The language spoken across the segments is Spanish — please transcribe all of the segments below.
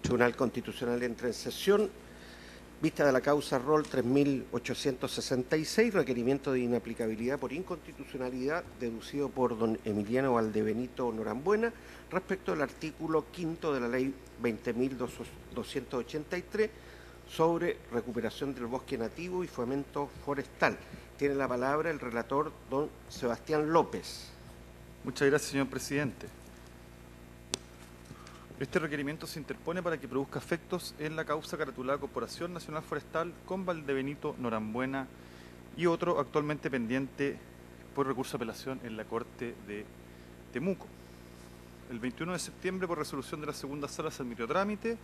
Tribunal Constitucional entra en sesión. Vista de la causa rol 3866, requerimiento de inaplicabilidad por inconstitucionalidad deducido por don Emiliano Valdebenito Norambuena respecto al artículo 5 de la ley 20.283 sobre recuperación del bosque nativo y fomento forestal. Tiene la palabra el relator don Sebastián López. Muchas gracias, señor presidente. Este requerimiento se interpone para que produzca efectos en la causa caratulada Corporación Nacional Forestal con Valdebenito Norambuena y otro actualmente pendiente por recurso de apelación en la Corte de Temuco. El 21 de septiembre, por resolución de la segunda sala, se admitió trámite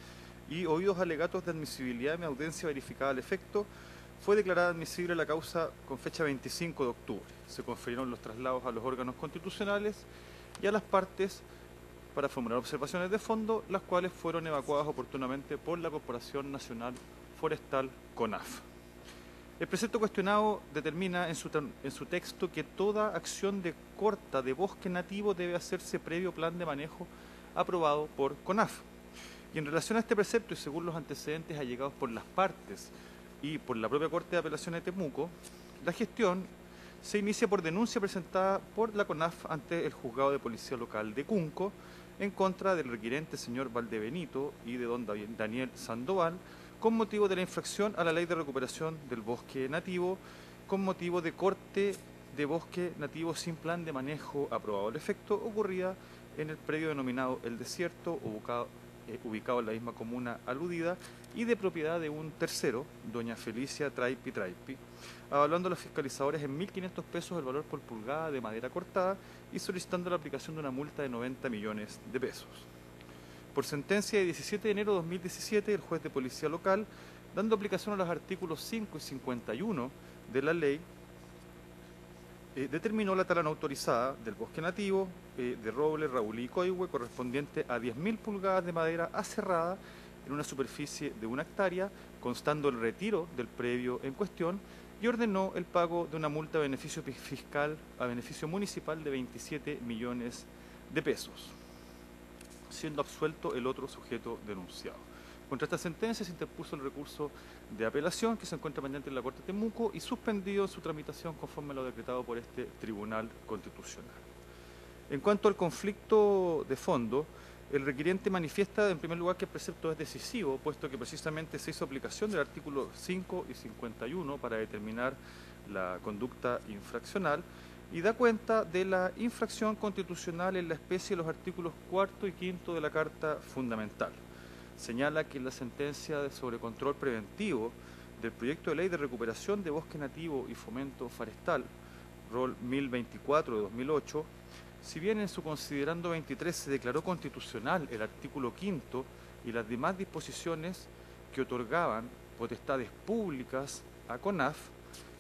y, oídos alegatos de admisibilidad y audiencia verificada al efecto, fue declarada admisible la causa con fecha 25 de octubre. Se confirieron los traslados a los órganos constitucionales y a las partes para formular observaciones de fondo, las cuales fueron evacuadas oportunamente por la Corporación Nacional Forestal, CONAF. El precepto cuestionado determina en su texto que toda acción de corta de bosque nativo debe hacerse previo plan de manejo aprobado por CONAF. Y en relación a este precepto, y según los antecedentes allegados por las partes y por la propia Corte de Apelación de Temuco, la gestión se inicia por denuncia presentada por la CONAF ante el Juzgado de Policía Local de Cunco en contra del requirente señor Valdebenito y de don Daniel Sandoval con motivo de la infracción a la Ley de Recuperación del Bosque Nativo con motivo de corte de bosque nativo sin plan de manejo aprobado al efecto ocurrida en el predio denominado El Desierto, ubicado en la misma comuna aludida y de propiedad de un tercero, doña Felicia Traipi, avaluando a los fiscalizadores en 1.500 pesos el valor por pulgada de madera cortada y solicitando la aplicación de una multa de 90 millones de pesos. Por sentencia de 17 de enero de 2017, el juez de policía local, dando aplicación a los artículos 5 y 51 de la ley, determinó la tala no autorizada del bosque nativo de roble, raulí y coihue correspondiente a 10.000 pulgadas de madera aserrada en una superficie de 1 hectárea, constando el retiro del predio en cuestión, y ordenó el pago de una multa de beneficio fiscal a beneficio municipal de 27 millones de pesos, siendo absuelto el otro sujeto denunciado. Contra esta sentencia se interpuso el recurso de apelación que se encuentra pendiente en la Corte de Temuco y suspendido su tramitación conforme a lo decretado por este Tribunal Constitucional. En cuanto al conflicto de fondo, el requiriente manifiesta en primer lugar que el precepto es decisivo, puesto que precisamente se hizo aplicación del artículo 5 y 51 para determinar la conducta infraccional y da cuenta de la infracción constitucional en la especie de los artículos 4 y 5 de la Carta Fundamental. Señala que la sentencia sobre control preventivo del proyecto de ley de recuperación de bosque nativo y fomento forestal, rol 1024 de 2008, si bien en su considerando 23 se declaró constitucional el artículo 5 y las demás disposiciones que otorgaban potestades públicas a CONAF,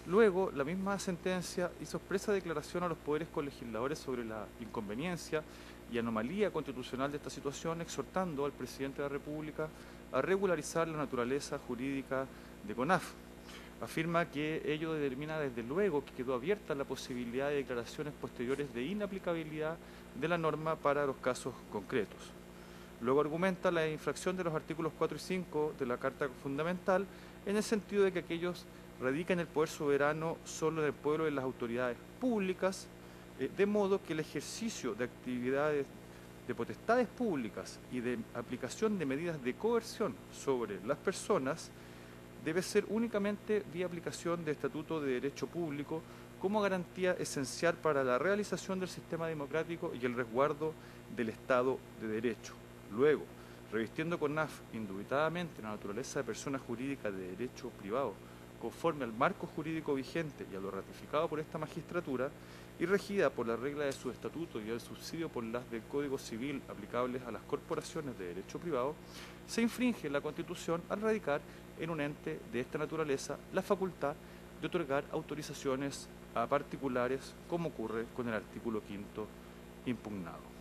luego la misma sentencia hizo expresa declaración a los poderes colegisladores sobre la inconveniencia y anomalía constitucional de esta situación, exhortando al presidente de la República a regularizar la naturaleza jurídica de CONAF. Afirma que ello determina desde luego que quedó abierta la posibilidad de declaraciones posteriores de inaplicabilidad de la norma para los casos concretos. Luego argumenta la infracción de los artículos 4 y 5 de la Carta Fundamental en el sentido de que aquellos radican el poder soberano solo en el pueblo y en las autoridades públicas, de modo que el ejercicio de actividades de potestades públicas y de aplicación de medidas de coerción sobre las personas debe ser únicamente vía aplicación de Estatuto de Derecho Público como garantía esencial para la realización del sistema democrático y el resguardo del Estado de Derecho. Luego, revistiendo CONAF indubitadamente la naturaleza de persona jurídica de derecho privado, conforme al marco jurídico vigente y a lo ratificado por esta magistratura, y regida por la regla de su estatuto y el subsidio por las del Código Civil aplicables a las corporaciones de derecho privado, se infringe la Constitución al radicar en un ente de esta naturaleza la facultad de otorgar autorizaciones a particulares, como ocurre con el artículo 5 impugnado.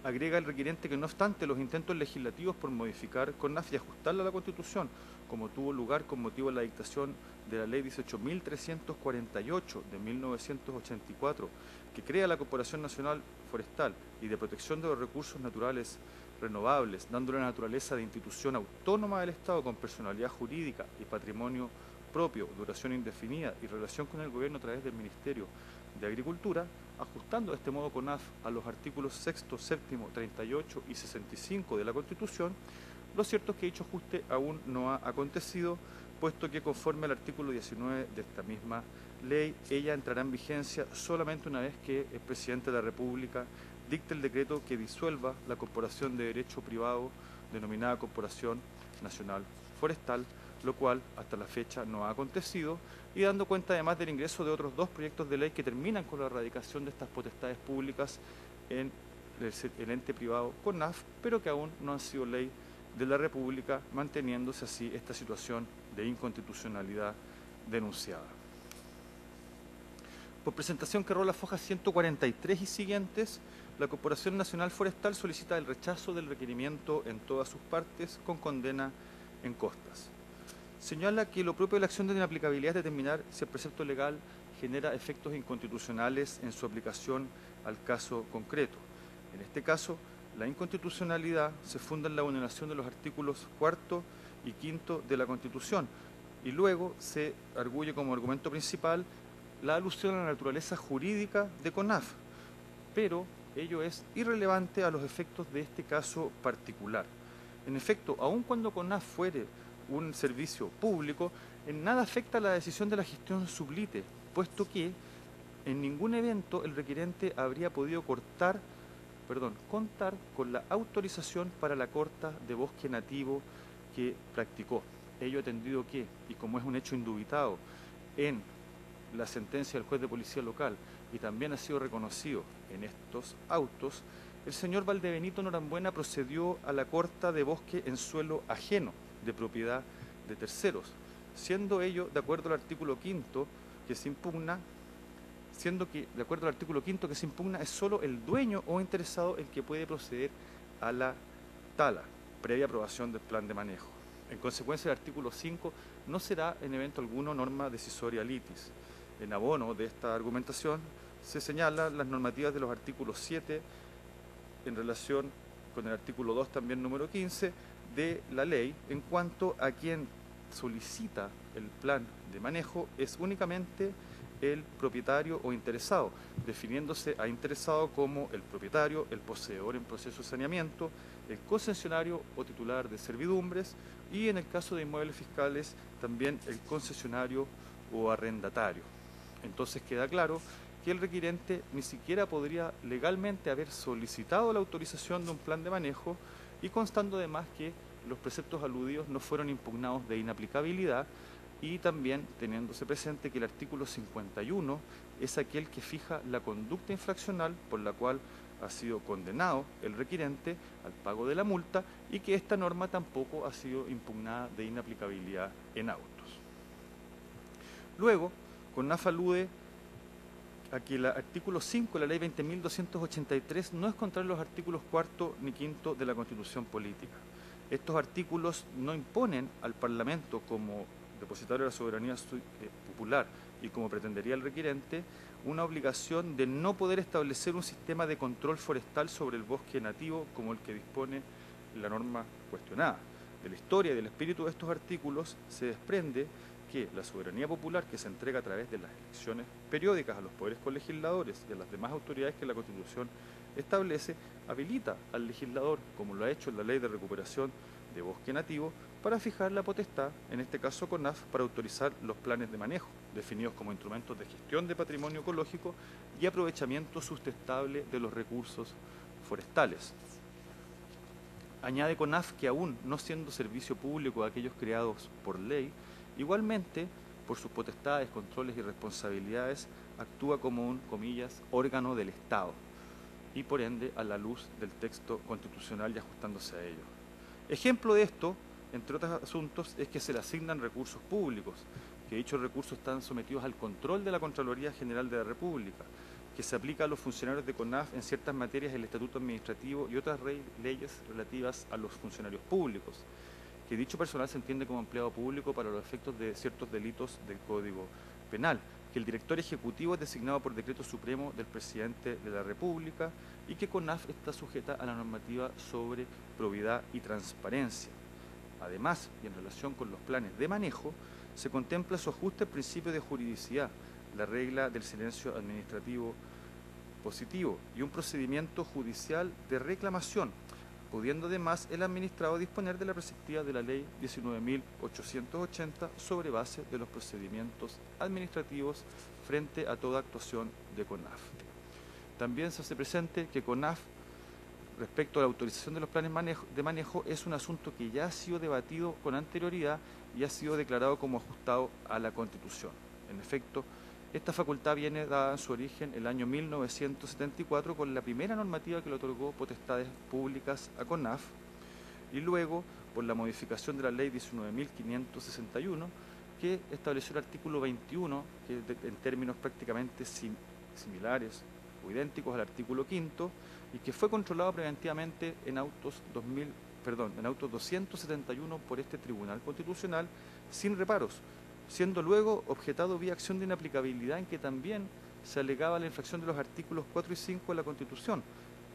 Agrega el requiriente que no obstante los intentos legislativos por modificar CONAF y ajustarla a la Constitución, como tuvo lugar con motivo de la dictación de la Ley 18.348 de 1984, que crea la Corporación Nacional Forestal y de Protección de los Recursos Naturales renovables, dándole la naturaleza de institución autónoma del Estado con personalidad jurídica y patrimonio propio, duración indefinida y relación con el gobierno a través del Ministerio de Agricultura, ajustando de este modo CONAF a los artículos 6, 7, 38 y 65 de la Constitución, lo cierto es que dicho ajuste aún no ha acontecido, puesto que conforme al artículo 19 de esta misma ley, ella entrará en vigencia solamente una vez que el presidente de la República dicte el decreto que disuelva la Corporación de Derecho Privado denominada Corporación Nacional Forestal, lo cual hasta la fecha no ha acontecido, y dando cuenta además del ingreso de otros dos proyectos de ley que terminan con la erradicación de estas potestades públicas en el ente privado CONAF, pero que aún no han sido ley de la República, manteniéndose así esta situación de inconstitucionalidad denunciada. Por presentación que rola fojas 143 y siguientes, la Corporación Nacional Forestal solicita el rechazo del requerimiento en todas sus partes con condena en costas. Señala que lo propio de la acción de inaplicabilidad es determinar si el precepto legal genera efectos inconstitucionales en su aplicación al caso concreto. En este caso, la inconstitucionalidad se funda en la vulneración de los artículos 4 y 5 de la Constitución y luego se arguye como argumento principal la alusión a la naturaleza jurídica de CONAF, pero ello es irrelevante a los efectos de este caso particular. En efecto, aun cuando CONAF fuere un servicio público, en nada afecta la decisión de la gestión sublite, puesto que en ningún evento el requerente habría podido contar con la autorización para la corta de bosque nativo que practicó. Ello atendido que, y como es un hecho indubitado en la sentencia del juez de policía local y también ha sido reconocido en estos autos, el señor Valdebenito Norambuena procedió a la corta de bosque en suelo ajeno de propiedad de terceros, siendo ello de acuerdo al artículo 5 que se impugna, es solo el dueño o interesado el que puede proceder a la tala, previa aprobación del plan de manejo. En consecuencia, el artículo 5 no será en evento alguno norma decisoria litis. En abono de esta argumentación se señalan las normativas de los artículos 7 en relación con el artículo 2 también número 15 de la ley en cuanto a quien solicita el plan de manejo es únicamente el propietario o interesado, definiéndose a interesado como el propietario, el poseedor en proceso de saneamiento, el concesionario o titular de servidumbres y en el caso de inmuebles fiscales también el concesionario o arrendatario. Entonces queda claro que el requirente ni siquiera podría legalmente haber solicitado la autorización de un plan de manejo y constando además que los preceptos aludidos no fueron impugnados de inaplicabilidad y también teniéndose presente que el artículo 51 es aquel que fija la conducta infraccional por la cual ha sido condenado el requirente al pago de la multa y que esta norma tampoco ha sido impugnada de inaplicabilidad en autos. Luego, CONAF alude a que el artículo 5 de la ley 20.283 no es contrario a los artículos 4 ni 5 de la Constitución Política. Estos artículos no imponen al Parlamento como depositario de la soberanía popular y como pretendería el requirente, una obligación de no poder establecer un sistema de control forestal sobre el bosque nativo como el que dispone la norma cuestionada. De la historia y del espíritu de estos artículos se desprende que la soberanía popular que se entrega a través de las elecciones periódicas a los poderes colegisladores y a las demás autoridades que la Constitución establece, habilita al legislador, como lo ha hecho en la Ley de Recuperación de Bosque Nativo, para fijar la potestad, en este caso CONAF, para autorizar los planes de manejo, definidos como instrumentos de gestión de patrimonio ecológico y aprovechamiento sustentable de los recursos forestales. Añade CONAF que aún no siendo servicio público de aquellos creados por ley, igualmente, por sus potestades, controles y responsabilidades, actúa como un, comillas, órgano del Estado y por ende a la luz del texto constitucional y ajustándose a ello. Ejemplo de esto, entre otros asuntos, es que se le asignan recursos públicos, que dichos recursos están sometidos al control de la Contraloría General de la República, que se aplica a los funcionarios de CONAF en ciertas materias del Estatuto Administrativo y otras leyes relativas a los funcionarios públicos, que dicho personal se entiende como empleado público para los efectos de ciertos delitos del Código Penal, que el director ejecutivo es designado por decreto supremo del presidente de la República y que CONAF está sujeta a la normativa sobre probidad y transparencia. Además, y en relación con los planes de manejo, se contempla su ajuste al principio de juridicidad, la regla del silencio administrativo positivo y un procedimiento judicial de reclamación, pudiendo además el administrado disponer de la preceptiva de la Ley 19.880 sobre base de los procedimientos administrativos frente a toda actuación de CONAF. También se hace presente que CONAF, respecto a la autorización de los planes de manejo, es un asunto que ya ha sido debatido con anterioridad y ha sido declarado como ajustado a la Constitución. En efecto, esta facultad viene dada en su origen el año 1974 con la primera normativa que le otorgó potestades públicas a CONAF y luego por la modificación de la Ley 19.561 que estableció el artículo 21, que en términos prácticamente similares o idénticos al artículo 5 y que fue controlado preventivamente en autos 271 por este Tribunal Constitucional sin reparos, siendo luego objetado vía acción de inaplicabilidad en que también se alegaba la infracción de los artículos 4 y 5 de la Constitución,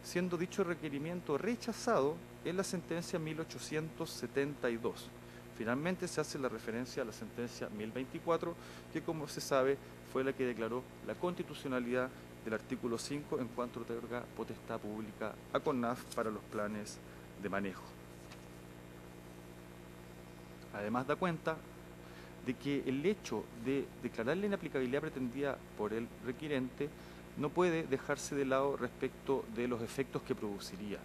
siendo dicho requerimiento rechazado en la sentencia 1872. Finalmente se hace la referencia a la sentencia 1024, que como se sabe fue la que declaró la constitucionalidad del artículo 5 en cuanto otorga potestad pública a CONAF para los planes de manejo. Además da cuenta de que el hecho de declarar la inaplicabilidad pretendida por el requirente no puede dejarse de lado respecto de los efectos que produciría,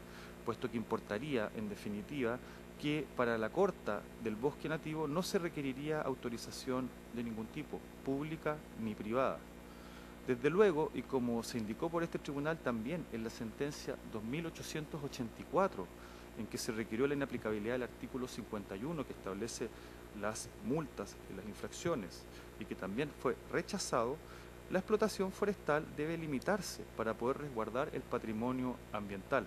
puesto que importaría, en definitiva, que para la corta del bosque nativo no se requeriría autorización de ningún tipo, pública ni privada. Desde luego, y como se indicó por este tribunal también en la sentencia 2884, en que se requirió la inaplicabilidad del artículo 51 que establece las multas y las infracciones y que también fue rechazado, la explotación forestal debe limitarse para poder resguardar el patrimonio ambiental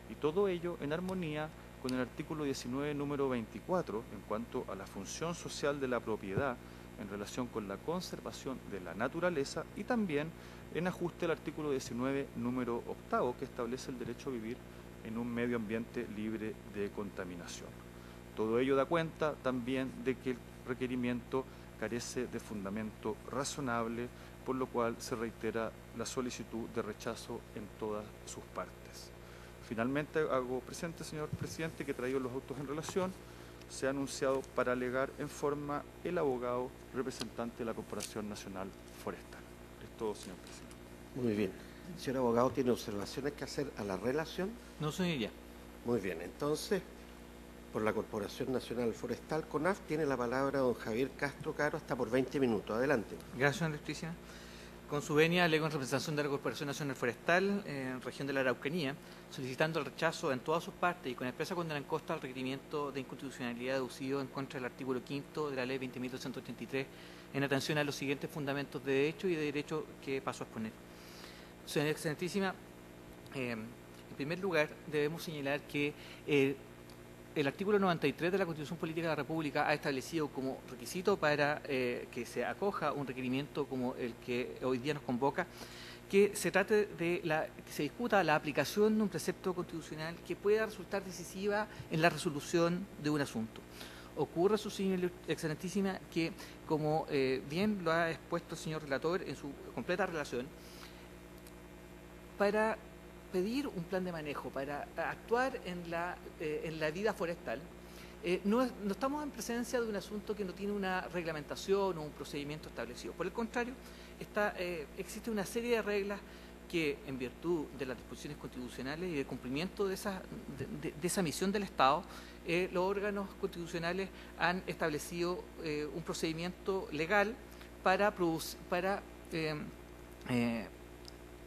y todo ello en armonía con el artículo 19 número 24 en cuanto a la función social de la propiedad en relación con la conservación de la naturaleza y también en ajuste al artículo 19 número 8 que establece el derecho a vivir en un medio ambiente libre de contaminación. Todo ello da cuenta también de que el requerimiento carece de fundamento razonable, por lo cual se reitera la solicitud de rechazo en todas sus partes. Finalmente hago presente, señor presidente, que traído los autos en relación, se ha anunciado para alegar en forma el abogado representante de la Corporación Nacional Forestal. Es todo, señor presidente. Muy bien. Señor abogado, ¿tiene observaciones que hacer a la relación? No, señoría. Muy bien, entonces, por la Corporación Nacional Forestal, CONAF, tiene la palabra don Javier Castro Caro, hasta por 20 minutos. Adelante. Gracias, señor Electricidad. Con su venia, alego en representación de la Corporación Nacional Forestal, en región de la Araucanía, solicitando el rechazo en todas sus partes y con expresa condena en costa al requerimiento de inconstitucionalidad deducido en contra del artículo 5 de la Ley 20.283, en atención a los siguientes fundamentos de derecho y de derecho que paso a exponer. Señora Excelentísima, en primer lugar debemos señalar que el artículo 93 de la Constitución Política de la República ha establecido como requisito para que se acoja un requerimiento como el que hoy día nos convoca, que se trate de que se discuta la aplicación de un precepto constitucional que pueda resultar decisiva en la resolución de un asunto. Ocurre, su señor Excelentísima, que como bien lo ha expuesto el señor relator en su completa relación, para pedir un plan de manejo, para actuar en la vida forestal, no estamos en presencia de un asunto que no tiene una reglamentación o un procedimiento establecido. Por el contrario, existe una serie de reglas que, en virtud de las disposiciones constitucionales y de cumplimiento de esa misión del Estado, los órganos constitucionales han establecido un procedimiento legal para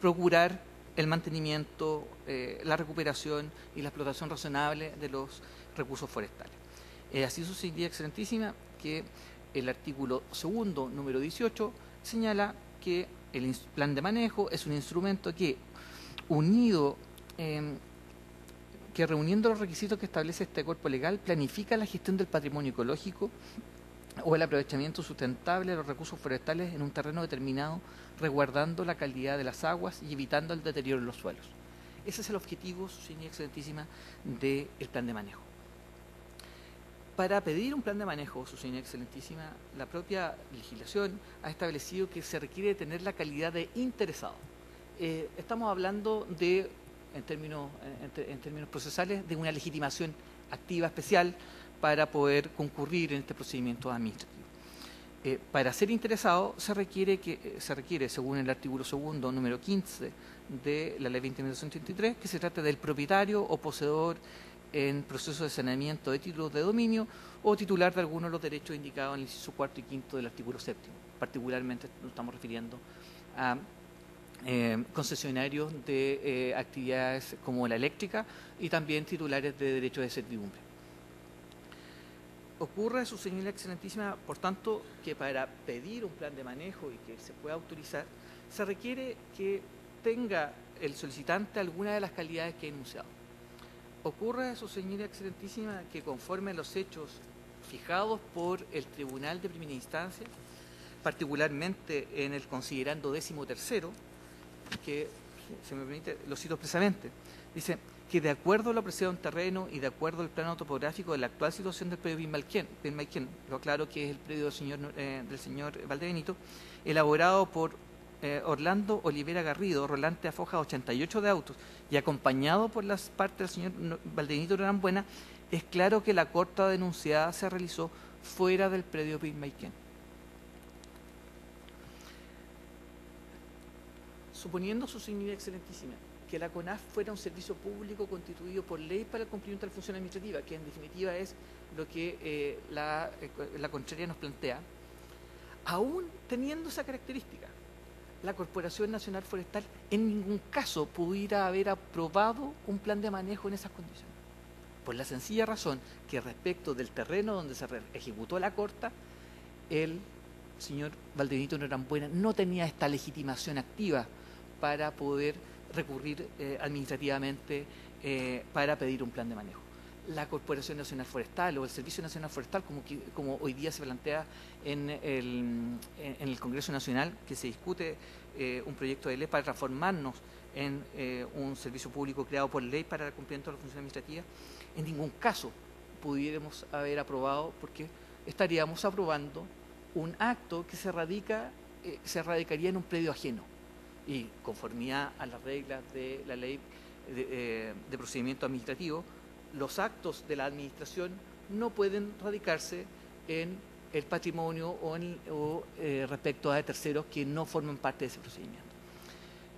procurar el mantenimiento, la recuperación y la explotación razonable de los recursos forestales. Así sucedía, Excelentísima, que el artículo 2, número 18, señala que el plan de manejo es un instrumento que, reuniendo los requisitos que establece este cuerpo legal, planifica la gestión del patrimonio ecológico o el aprovechamiento sustentable de los recursos forestales en un terreno determinado, resguardando la calidad de las aguas y evitando el deterioro de los suelos. Ese es el objetivo, su señoría excelentísima, del plan de manejo. Para pedir un plan de manejo, su señoría excelentísima, la propia legislación ha establecido que se requiere tener la calidad de interesado. Estamos hablando de, en términos procesales, de una legitimación activa especial para poder concurrir en este procedimiento administrativo. Para ser interesado se requiere, según el artículo 2, número 15 de la Ley 20.283, que se trate del propietario o poseedor en proceso de saneamiento de títulos de dominio o titular de alguno de los derechos indicados en el inciso 4 y 5 del artículo 7. Particularmente nos estamos refiriendo a concesionarios de actividades como la eléctrica y también titulares de derechos de servidumbre. Ocurre, su señoría excelentísima, por tanto, que para pedir un plan de manejo y que se pueda autorizar, se requiere que tenga el solicitante alguna de las calidades que he enunciado. Ocurre, su señoría excelentísima, que conforme a los hechos fijados por el Tribunal de Primera Instancia, particularmente en el considerando 13º, que, si me permite, lo cito expresamente, dice que de acuerdo a lo apreciado en terreno y de acuerdo al plano topográfico de la actual situación del predio Pinmayquén, lo aclaro que es el predio del señor Valdebenito, elaborado por Orlando Olivera Garrido, rolante a foja 88 de autos y acompañado por las partes del señor Valdebenito Norambuena, es claro que la corta denunciada se realizó fuera del predio Pinmayquén. Suponiendo, su señoría excelentísima, que la CONAF fuera un servicio público constituido por ley para el cumplimiento de la función administrativa, que en definitiva es lo que la contraria nos plantea, aún teniendo esa característica, la Corporación Nacional Forestal en ningún caso pudiera haber aprobado un plan de manejo en esas condiciones. Por la sencilla razón que respecto del terreno donde se ejecutó la corta, el señor Valdebenito Norambuena no tenía esta legitimación activa para poder recurrir administrativamente para pedir un plan de manejo. La Corporación Nacional Forestal o el Servicio Nacional Forestal, como hoy día se plantea en el Congreso Nacional, que se discute un proyecto de ley para transformarnos en un servicio público creado por ley para el cumplimiento de la función administrativa, en ningún caso pudiéramos haber aprobado, porque estaríamos aprobando un acto que se radicaría en un predio ajeno. Y conformidad a las reglas de la ley de procedimiento administrativo, los actos de la administración no pueden radicarse en el patrimonio o respecto a terceros que no forman parte de ese procedimiento.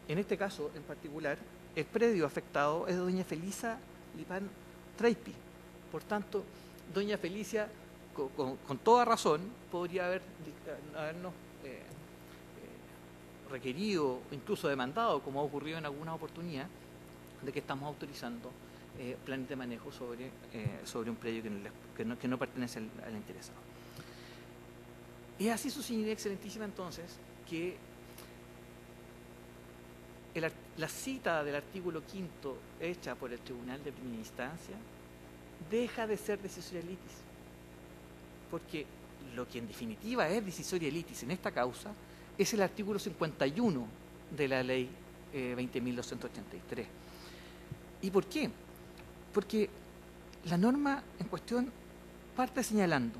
En este caso, en particular, el predio afectado es de doña Felisa Lipán Traipi. Por tanto, doña Felicia, con toda razón, podría habernos requerido o incluso demandado, como ha ocurrido en alguna oportunidad, de que estamos autorizando planes de manejo sobre un predio que no pertenece al interesado. Y así, su señoría excelentísima, entonces, que la cita del artículo 5 hecha por el Tribunal de Primera Instancia deja de ser decisoria litis, porque lo que en definitiva es decisoria litis en esta causa es el artículo 51 de la ley 20.283. ¿Y por qué? Porque la norma en cuestión parte señalando: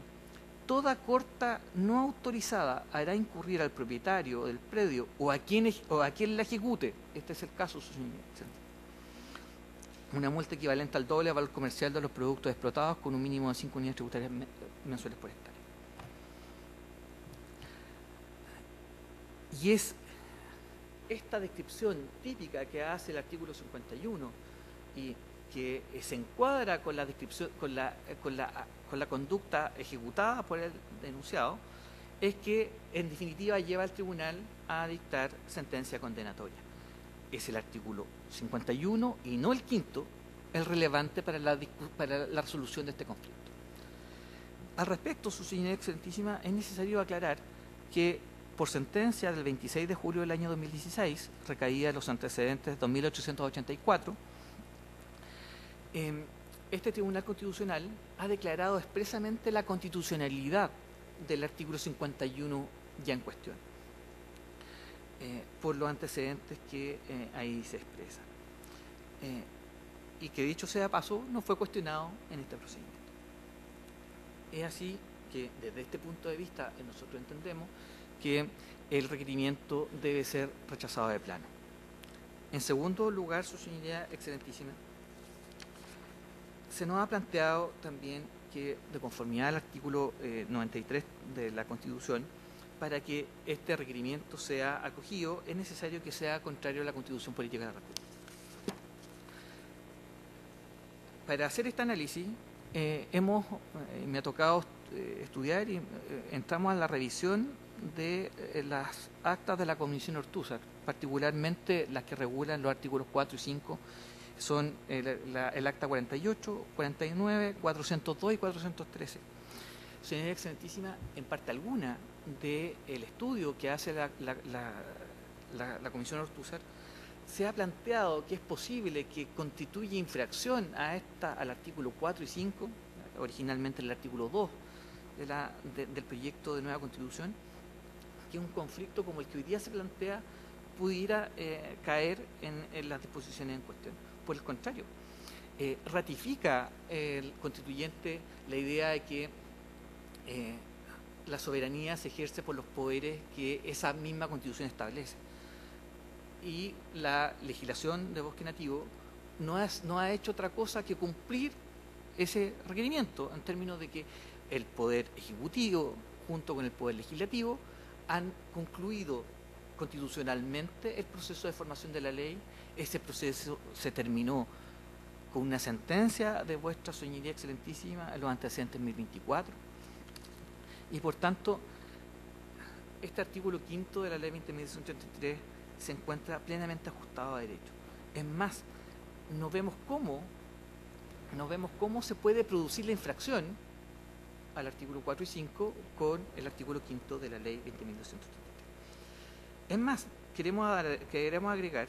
toda corta no autorizada hará incurrir al propietario del predio o a quien la ejecute, este es el caso, su señoría, una multa equivalente al doble valor comercial de los productos explotados con un mínimo de 5 unidades tributarias mensuales por hectárea. Y es esta descripción típica que hace el artículo 51 y que se encuadra con la descripción, con la conducta ejecutada por el denunciado, es que en definitiva lleva al tribunal a dictar sentencia condenatoria. Es el artículo 51 y no el 5 el relevante para la resolución de este conflicto. Al respecto, su señoría excelentísima, es necesario aclarar que por sentencia del 26 de julio del año 2016, recaída en los antecedentes 2884, este Tribunal Constitucional ha declarado expresamente la constitucionalidad del artículo 51 ya en cuestión, por los antecedentes que ahí se expresan. Y que dicho sea paso, no fue cuestionado en este procedimiento. Es así que desde este punto de vista nosotros entendemos que el requerimiento debe ser rechazado de plano. En segundo lugar, su señoría excelentísima, se nos ha planteado también que, de conformidad al artículo 93 de la Constitución, para que este requerimiento sea acogido, es necesario que sea contrario a la Constitución Política de la República. Para hacer este análisis, me ha tocado estudiar y entramos a la revisión de las actas de la Comisión Ortúzar, particularmente las que regulan los artículos 4 y 5, son el acta 48, 49, 402 y 413. Señoría excelentísima, en parte alguna del estudio que hace la Comisión Ortúzar, se ha planteado que es posible que constituya infracción al artículo 4 y 5, originalmente el artículo 2 del proyecto de nueva Constitución, que un conflicto como el que hoy día se plantea pudiera caer en las disposiciones en cuestión. Por el contrario, ratifica el constituyente la idea de que la soberanía se ejerce por los poderes que esa misma Constitución establece. Y la legislación de bosque nativo no ha hecho otra cosa que cumplir ese requerimiento, en términos de que el Poder Ejecutivo, junto con el Poder Legislativo, han concluido constitucionalmente el proceso de formación de la ley. Ese proceso se terminó con una sentencia de vuestra señoría excelentísima en los antecedentes 1024. Y por tanto, este artículo 5 de la ley 20.133 se encuentra plenamente ajustado a derecho. Es más, no vemos cómo se puede producir la infracción al artículo 4 y 5 con el artículo 5 de la ley 20.233. Es más, queremos agregar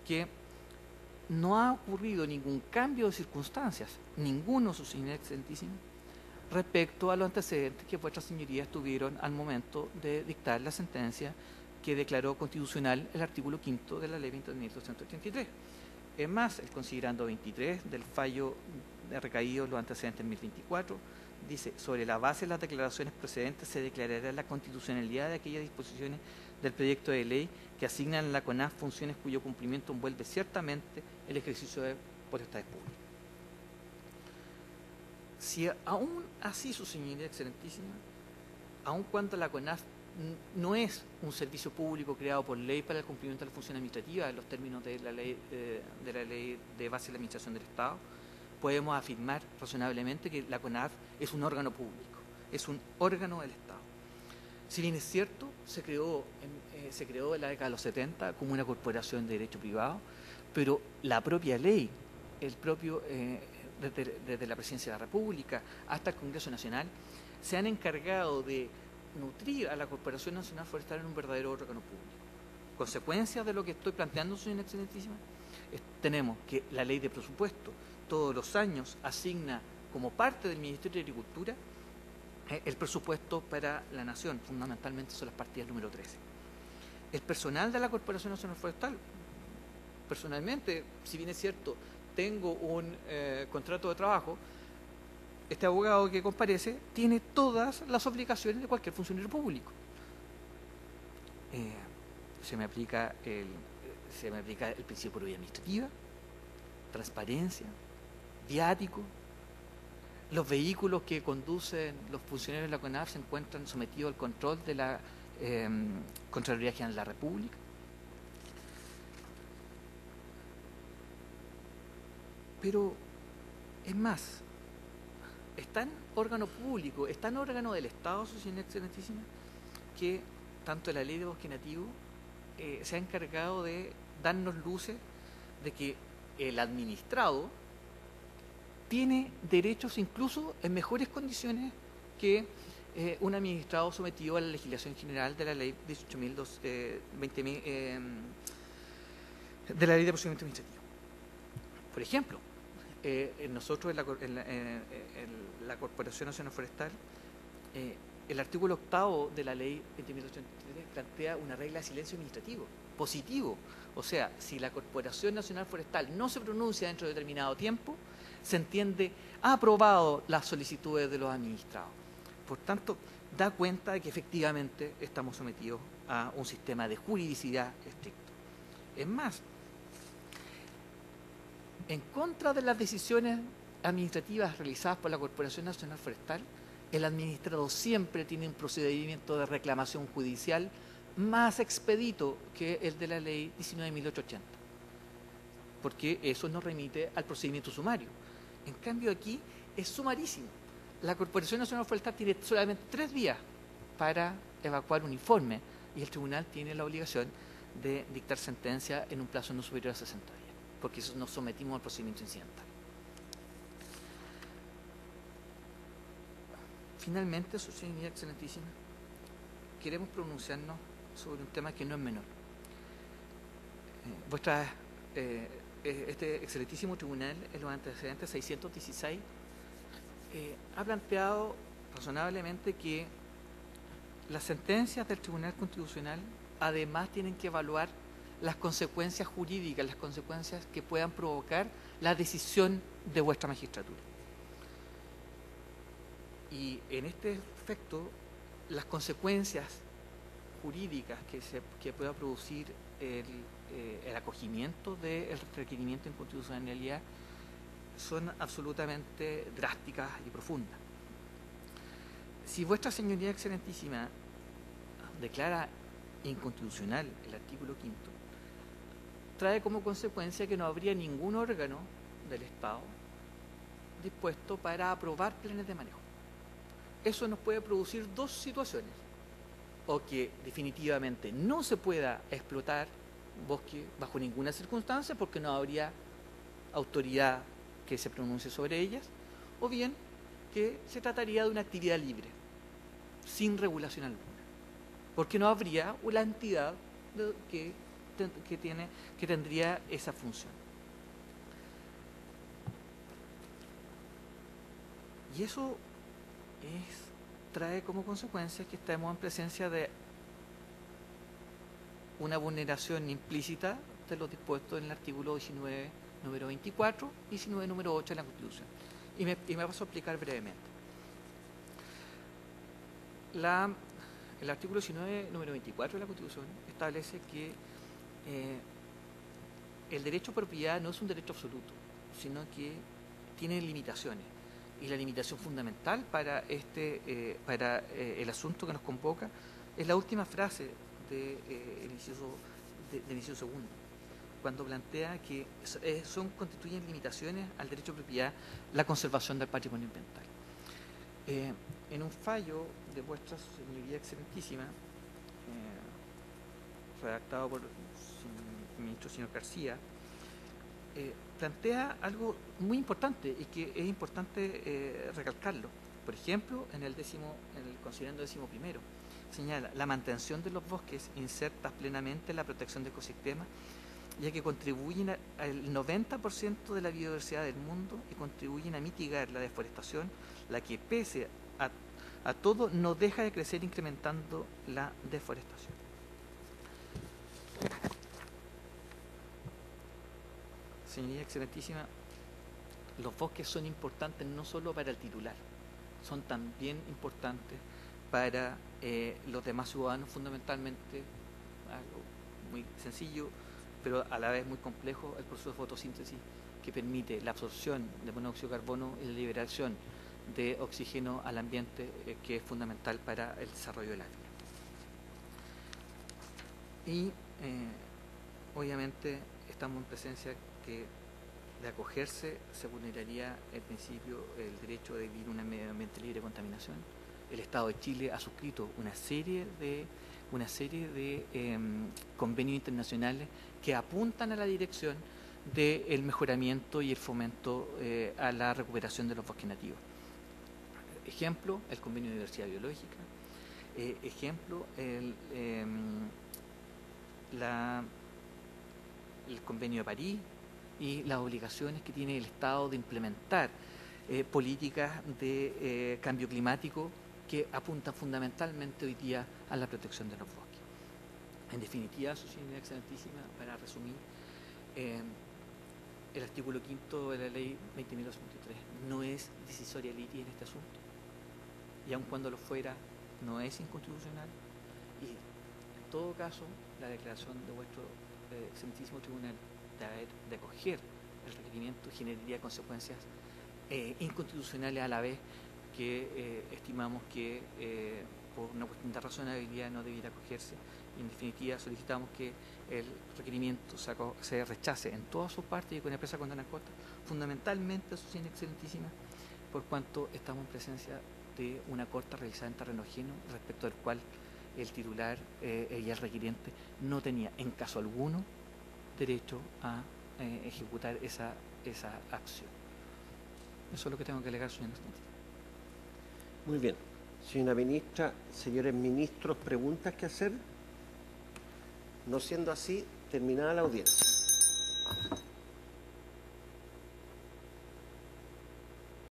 que no ha ocurrido ningún cambio de circunstancias, ninguno, su señoría excelentísima, respecto a los antecedentes que vuestras señorías tuvieron al momento de dictar la sentencia que declaró constitucional el artículo 5 de la ley 20.233. Es más, el considerando 23 del fallo recaído en los antecedentes 1024 dice: sobre la base de las declaraciones procedentes se declarará la constitucionalidad de aquellas disposiciones del proyecto de ley que asignan a la CONAF funciones cuyo cumplimiento envuelve ciertamente el ejercicio de potestades públicas. Si aún así, su señoría excelentísima, aun cuando la CONAF no es un servicio público creado por ley para el cumplimiento de la función administrativa en los términos de la ley de base de la administración del Estado, podemos afirmar razonablemente que la CONAF es un órgano público, es un órgano del Estado. Si bien es cierto, se creó en la década de los 70 como una corporación de derecho privado, pero la propia ley, desde la Presidencia de la República hasta el Congreso Nacional, se han encargado de nutrir a la Corporación Nacional Forestal en un verdadero órgano público. Consecuencias de lo que estoy planteando, señora excelentísima, tenemos que la ley de presupuesto todos los años asigna como parte del Ministerio de Agricultura el presupuesto para la Nación, fundamentalmente son las partidas número 13. El personal de la Corporación Nacional Forestal, personalmente, si bien es cierto, tengo un contrato de trabajo, este abogado que comparece tiene todas las obligaciones de cualquier funcionario público. Se me aplica el principio de probidad administrativa, transparencia, viático. Los vehículos que conducen los funcionarios de la CONAF se encuentran sometidos al control de la Contraloría General de la República. Pero, es más, es tan órgano público, es tan órgano del Estado, su señoría excelentísima, que tanto la ley de bosque nativo se ha encargado de darnos luces de que el administrado tiene derechos incluso en mejores condiciones que un administrado sometido a la legislación general de la ley 18.000 de la ley de procedimiento administrativo. Por ejemplo, nosotros en la Corporación Nacional Forestal el artículo 8 de la ley 20.883 plantea una regla de silencio administrativo, positivo. O sea, si la Corporación Nacional Forestal no se pronuncia dentro de determinado tiempo, se entiende aprobado las solicitudes de los administrados. Por tanto, da cuenta de que efectivamente estamos sometidos a un sistema de juridicidad estricto. Es más, en contra de las decisiones administrativas realizadas por la Corporación Nacional Forestal, el administrado siempre tiene un procedimiento de reclamación judicial más expedito que el de la ley 19.880, porque eso nos remite al procedimiento sumario. En cambio aquí es sumarísimo. La Corporación Nacional Forestal tiene solamente 3 días para evacuar un informe y el tribunal tiene la obligación de dictar sentencia en un plazo no superior a 60 días, porque eso nos sometimos al procedimiento incidental. Finalmente, su señoría excelentísima, queremos pronunciarnos sobre un tema que no es menor. Este excelentísimo tribunal, en los antecedentes 616, ha planteado razonablemente que las sentencias del Tribunal Constitucional además tienen que evaluar las consecuencias jurídicas, las consecuencias que puedan provocar la decisión de vuestra magistratura. Y en este efecto, las consecuencias jurídicas que pueda producir el acogimiento del requerimiento de inconstitucionalidad son absolutamente drásticas y profundas. Si vuestra señoría excelentísima declara inconstitucional el artículo 5, trae como consecuencia que no habría ningún órgano del Estado dispuesto para aprobar planes de manejo. Eso nos puede producir 2 situaciones: o que definitivamente no se pueda explotar bosque bajo ninguna circunstancia porque no habría autoridad que se pronuncie sobre ellas, o bien que se trataría de una actividad libre, sin regulación alguna, porque no habría una entidad que tendría esa función. Y eso trae como consecuencia que estamos en presencia de una vulneración implícita de lo dispuesto en el artículo 19, número 24, y 19, número 8 de la Constitución. Y me paso a explicar brevemente. El artículo 19, número 24 de la Constitución establece que el derecho a propiedad no es un derecho absoluto, sino que tiene limitaciones. Y la limitación fundamental para el asunto que nos convoca es la última frase del inciso segundo, cuando plantea que constituyen limitaciones al derecho a propiedad la conservación del patrimonio ambiental. En un fallo de vuestra señoría excelentísima, redactado por el ministro señor García, plantea algo muy importante y que es importante recalcarlo. Por ejemplo, en el considerando 11, señala: la mantención de los bosques inserta plenamente la protección de ecosistemas, ya que contribuyen al 90% de la biodiversidad del mundo y contribuyen a mitigar la deforestación, la que pese a todo no deja de crecer, incrementando la deforestación. Señoría excelentísima, los bosques son importantes no solo para el titular, son también importantes para los demás ciudadanos, fundamentalmente, algo muy sencillo, pero a la vez muy complejo, el proceso de fotosíntesis que permite la absorción de monóxido de carbono y la liberación de oxígeno al ambiente, que es fundamental para el desarrollo del área. Y obviamente estamos en presencia que de acogerse se vulneraría el principio, el derecho de vivir en un medio ambiente libre de contaminación. El Estado de Chile ha suscrito una serie de convenios internacionales que apuntan a la dirección del mejoramiento y el fomento a la recuperación de los bosques nativos. Ejemplo, el Convenio de Diversidad Biológica. Ejemplo, el Convenio de París y las obligaciones que tiene el Estado de implementar políticas de cambio climático que apuntan fundamentalmente hoy día a la protección de los bosques. En definitiva, su señoría excelentísima, para resumir, el artículo 5 de la ley 20.223 no es decisoria litis en este asunto, y aun cuando lo fuera, no es inconstitucional, y en todo caso, la declaración de vuestro excelentísimo tribunal de acoger el requerimiento generaría consecuencias inconstitucionales a la vez que estimamos que por una cuestión de razonabilidad no debiera acogerse, y en definitiva solicitamos que el requerimiento se rechace en todas sus partes y con expresa condena en contra, fundamentalmente, su señoría excelentísima, por cuanto estamos en presencia de una corta realizada en terreno ajeno, respecto al cual el titular y el requiriente no tenía en caso alguno derecho a ejecutar esa acción. Eso es lo que tengo que alegar, señor presidente. Muy bien. Señora ministra, señores ministros, ¿preguntas que hacer? No siendo así, terminada la audiencia.